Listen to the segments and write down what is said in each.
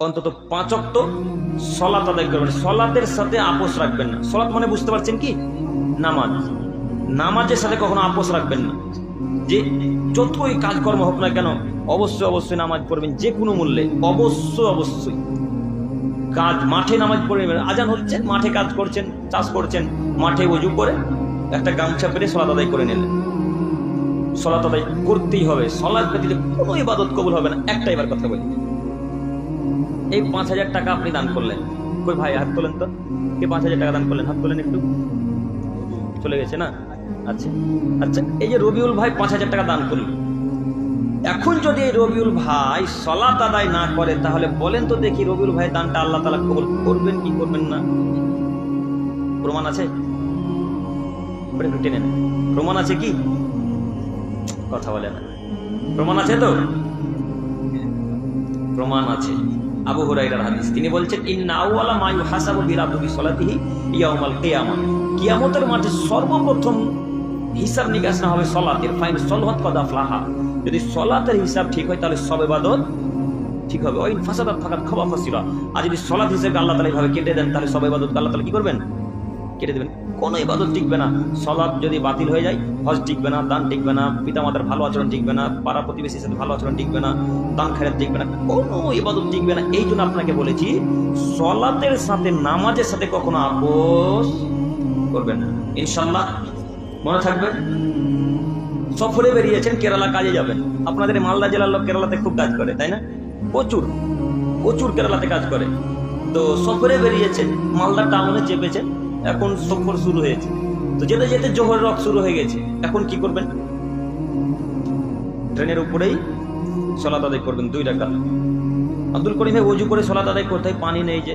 অন্তত 5 ওয়াক্ত সলাত আদায় করবেন। সলাতের সাথে আপোষ রাখবেন না। সলাত মানে বুঝতে পারছেন কি? নামাজ। নামাজের সাথে কখনো আপোষ রাখবেন না। যে যতই কাজকর্ম হোক না কেন অবশ্যই অবশ্যই নামাজ পড়বেন, যে কোনো মূল্যে। অবশ্যই কাজ, মাঠে নামাজ পড়বেন। আজান হচ্ছে, মাঠে কাজ করছেন, চাষ করছেন, মাঠে ওযু করে একটা গামছা পেরে সলাত আদায় করে নিলেন। সলাত আদায় করতেই হবে। সলাত ব্যতীত কোনো ইবাদত কবুল হবে না। একটা এবার কথা বলি, এই 5,000 টাকা আপনি দান করলেন। কই ভাই হাত তোলেন তো, কে 5,000 টাকা দান করলেন? হাত তোলেন একটু। চলে গেছে না? আচ্ছা আচ্ছা, এই যে রবিউল ভাই 5,000 টাকা দান করলেন। এখন যদি এই রবিউল ভাই সলাত আদায় না করে, তাহলে বলেন তো দেখি রবিউল ভাই দানটা আল্লাহ তাআলা কবুল করবেন কি করবেন না? প্রমাণ আছে? টেনে নেন। প্রমাণ আছে কি? কথা বলে না। প্রমাণ আছে তো? প্রমাণ আছে। আবু হুরায়রার হাদিস, তিনি বলছেন ইন্না আউওয়ালা মা ইউহাসাবু বিল আবদি বিসলাতিহি ইয়াউমাল কিয়ামাহ। কিয়ামতের মাঠে সর্বপ্রথম হিসাব নিকাশ না হবে সলাতের। ফাইন সলাত কদ আফলাহা, যদি সলাতের হিসাব ঠিক হয় তাহলে সব ইবাদত ঠিক হবে। ওয়াইন ফাসাদাত ফাকাদ খাবা ফাসিরা, আর যদি সলাত হিসেবে আল্লাহ তাআলা এইভাবে কেটে দেন তাহলে সব ইবাদত আল্লাহ তাআলা কি করবেন? কেটে দেবেন। কোনো ইবাদত টিকবে না। সলাত যদি বাতিল হয়ে যায়, হজ টিকবে না, দান টিকবে না, পিতামাতার ভালো আচরণ টিকবে না, পাড়া প্রতিবেশীর সাথে ভালো আচরণ টিকবে না, দান খেরাত টিকবে না, কোনো ইবাদত টিকবে না। এই জন্য আপনাকে বলেছি সলাতের সাথে নামাজের সাথে কখনো আপোষ করবেন না। ইনশাআল্লাহ মনে থাকবে। সফরে বেরিয়েছেন, কেরালা কাজে যাবেন। আপনাদের মালদা জেলার লোক কেরালাতে খুব কাজ করে, তাই না? প্রচুর প্রচুর কেরালাতে কাজ করে। তো সফরে বেরিয়েছেন, মালদা টাউনে চেপেছেন, এখন সফর শুরু হয়েছে। তো যেতে যেতে জোহর রক শুরু হয়ে গেছে। এখন কি করবেন? ট্রেনের উপরেই সলাত আদায় করবেন 2 রাকাত। আব্দুল করিম ভাই ওযু করে সলাত আদায় করতে হয়, পানি নেই যে।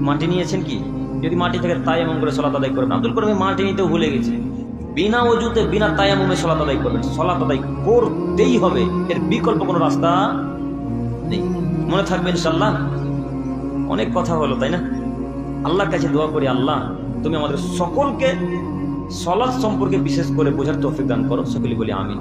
মাটি নিয়েছেন কি? যদি মাটি থেকে তায়াম্মুম করে সলাত আদায় করবেন। আব্দুল করিম মাটি নিতেও ভুলে গেছে। বিনা ওযুতে বিনা তায়াম্মুমে সলাত আদায় করবেন। সলাত আদায় করতেই হবে, এর বিকল্প কোনো রাস্তা নেই। মনে থাকবে ইনশাআল্লাহ। অনেক কথা হলো, তাই না? আল্লাহর কাছে দোয়া করি, আল্লাহ তুমি আমাদের সকলকে সলাত সম্পর্কে বিশেষ করে বোঝার তৌফিক দান করো। সকলে বলি আমিন।